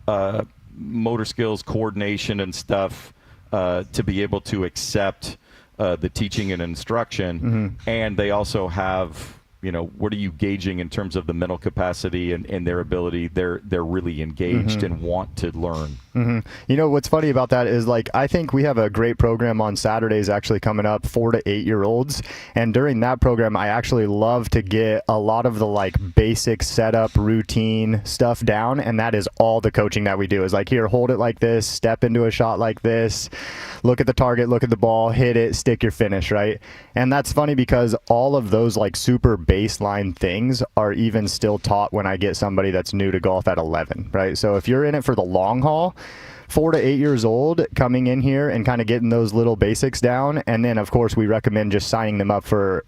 motor skills, coordination, and stuff to be able to accept the teaching and instruction, and they also have, you know, what are you gauging in terms of the mental capacity and their ability? They're really engaged and want to learn.
You know, what's funny about that is, like, I think we have a great program on Saturdays actually coming up, 4 to 8 year olds. And during that program, I actually love to get a lot of the like basic setup routine stuff down. And that is all the coaching that we do is like, here, hold it like this, step into a shot like this, look at the target, look at the ball, hit it, stick your finish, right? And that's funny because all of those like super baseline things are even still taught when I get somebody that's new to golf at 11, right? So if you're in it for the long haul, 4 to 8 years old, coming in here and kind of getting those little basics down. And then, of course, we recommend just signing them up for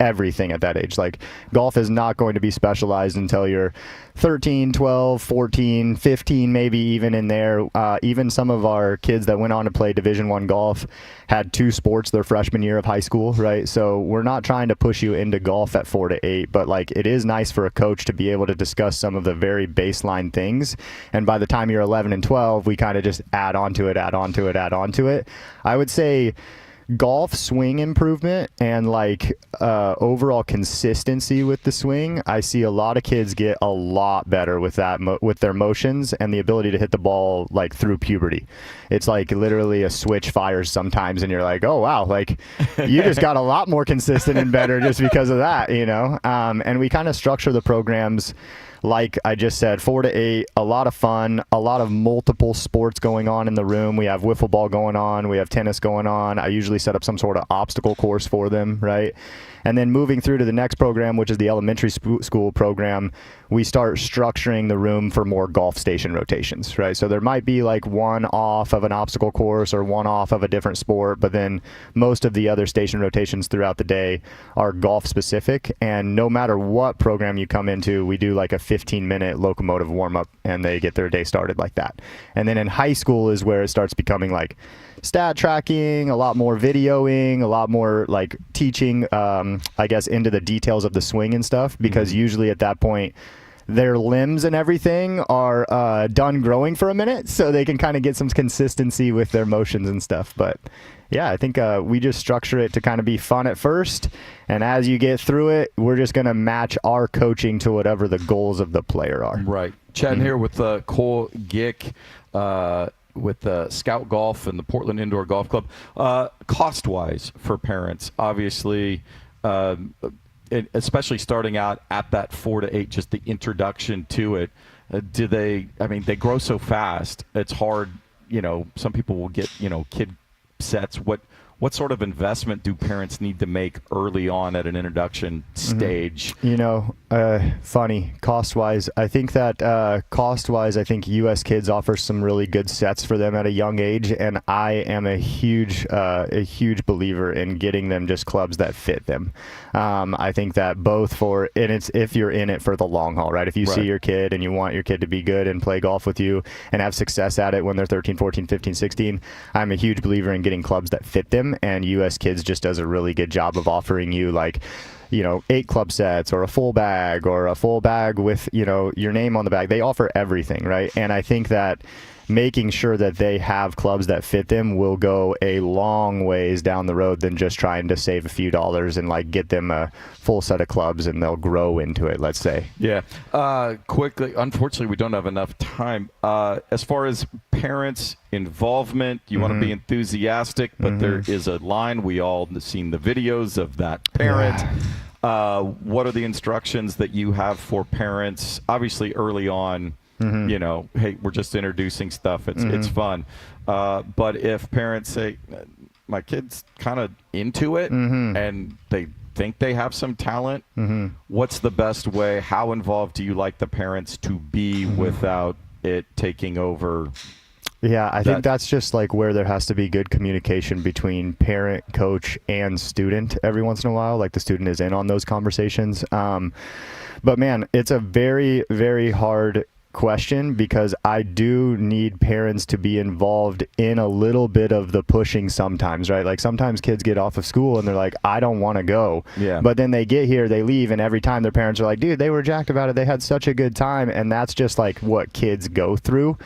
everything at that age. Like, golf is not going to be specialized until you're 13, 12, 14, 15, maybe even in there. Even some of our kids that went on to play Division I golf had 2 sports their freshman year of high school, right? So we're not trying to push you into golf at 4 to 8, but like, it is nice for a coach to be able to discuss some of the very baseline things. And by the time you're 11 and 12, we kind of just add on to it. I would say golf swing improvement and like overall consistency with the swing, I see a lot of kids get a lot better with that with their motions and the ability to hit the ball like through puberty. It's like literally a switch fires sometimes and you're like, oh wow, like you just got a lot more consistent and better just because of that, you know. And we kind of structure the programs like I just said, 4 to 8, a lot of fun, a lot of multiple sports going on in the room. We have wiffle ball going on. We have tennis going on. I usually set up some sort of obstacle course for them, right? And then moving through to the next program, which is the elementary school program, we start structuring the room for more golf station rotations, right? So there might be like one off of an obstacle course or one off of a different sport, but then most of the other station rotations throughout the day are golf specific. And no matter what program you come into, we do like a 15-minute locomotive warm-up and they get their day started like that. And then in high school is where it starts becoming like stat tracking, a lot more videoing, a lot more like teaching, I guess, into the details of the swing and stuff, because usually at that point their limbs and everything are done growing for a minute, so they can kind of get some consistency with their motions and stuff. But yeah, I think we just structure it to kind of be fun at first, and as you get through it, we're just going to match our coaching to whatever the goals of the player are.
Right. Chatting here with Cole Gick, with Scout Golf and the Portland Indoor Golf Club. Cost-wise for parents, obviously, especially starting out at that 4 to 8, just the introduction to it, they grow so fast. It's hard, you know, some people will get, you know, kid sets. What sort of investment do parents need to make early on at an introduction stage?
You know, funny, cost-wise, I think that I think U.S. Kids offers some really good sets for them at a young age, and I am a huge believer in getting them just clubs that fit them. I think that and it's if you're in it for the long haul, right? If you see your kid and you want your kid to be good and play golf with you and have success at it when they're 13, 14, 15, 16, I'm a huge believer in getting clubs that fit them. And U.S. Kids just does a really good job of offering you, like, you know, 8 club sets or a full bag with, you know, your name on the bag. They offer everything, right? And I think that making sure that they have clubs that fit them will go a long ways down the road than just trying to save a few dollars and like get them a full set of clubs and they'll grow into it, let's say.
Yeah. Quickly, unfortunately, we don't have enough time. As far as parents' involvement, you want to be enthusiastic, but there is a line. We all have seen the videos of that parent. What are the instructions that you have for parents? Obviously, early on, you know, hey, we're just introducing stuff. It's fun. But if parents say, my kid's kind of into it and they think they have some talent, what's the best way? How involved do you like the parents to be without it taking over?
Yeah, I think that's just like where there has to be good communication between parent, coach, and student every once in a while. Like the student is in on those conversations. But man, it's a very, very hard question because I do need parents to be involved in a little bit of the pushing sometimes, right? Like sometimes kids get off of school and they're like, I don't want to go. Yeah. But then they get here, they leave, and every time their parents are like, dude, they were jacked about it. They had such a good time. And that's just like what kids go through.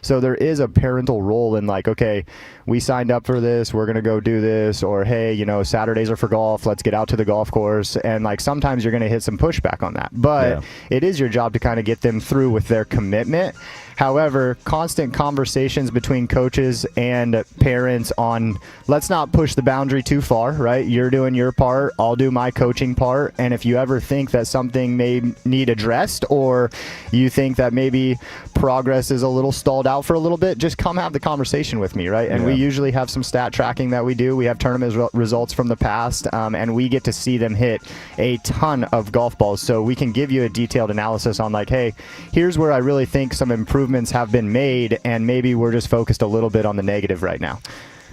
So there is a parental role in like, okay, we signed up for this, we're going to go do this, or hey, you know, Saturdays are for golf, let's get out to the golf course. And like sometimes you're going to hit some pushback on that. But it is your job to kind of get them through with their commitment. However, constant conversations between coaches and parents on let's not push the boundary too far, right? You're doing your part, I'll do my coaching part. And if you ever think that something may need addressed or you think that maybe progress is a little stalled out for a little bit, just come have the conversation with me, right? And we usually have some stat tracking that we do. We have tournament results from the past, and we get to see them hit a ton of golf balls. So we can give you a detailed analysis on like, hey, here's where I really think some improvements have been made, and maybe we're just focused a little bit on the negative right now.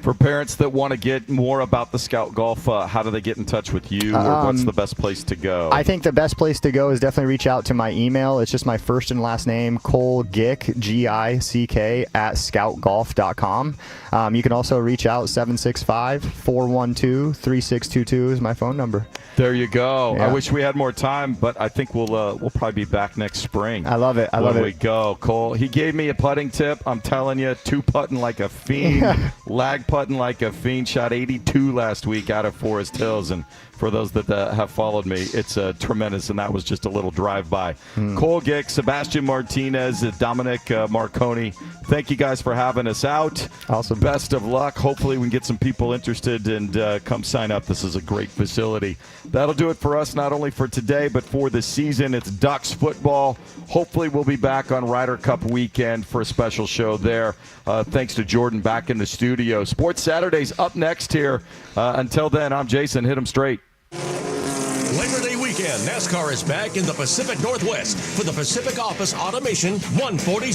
For parents that want to get more about the Scout Golf, how do they get in touch with you, or what's the best place to go? I
think the best place to go is definitely reach out to my email. It's just my first and last name, Cole Gick, G-I-C-K, @scoutgolf.com. You can also reach out, 765-412-3622 is my phone number.
There you go. Yeah. I wish we had more time, but I think we'll probably be back next spring.
I love it. I love it.
When we go, Cole. He gave me a putting tip. I'm telling you, 2-putting like a fiend. Lag putting like a fiend. Shot 82 last week out of Forest Hills, and for those that have followed me, it's tremendous, and that was just a little drive-by. Cole Gick, Sebastian Martinez, Dominic Marconi, thank you guys for having us out.
Awesome.
Best of luck. Hopefully we can get some people interested and come sign up. This is a great facility. That'll do it for us, not only for today, but for the season. It's Ducks football. Hopefully we'll be back on Ryder Cup weekend for a special show there. Thanks to Jordan back in the studio. Sports Saturdays up next here. Until then, I'm Jason. Hit 'em straight.
Labor Day weekend, NASCAR is back in the Pacific Northwest for the Pacific Office Automation 140.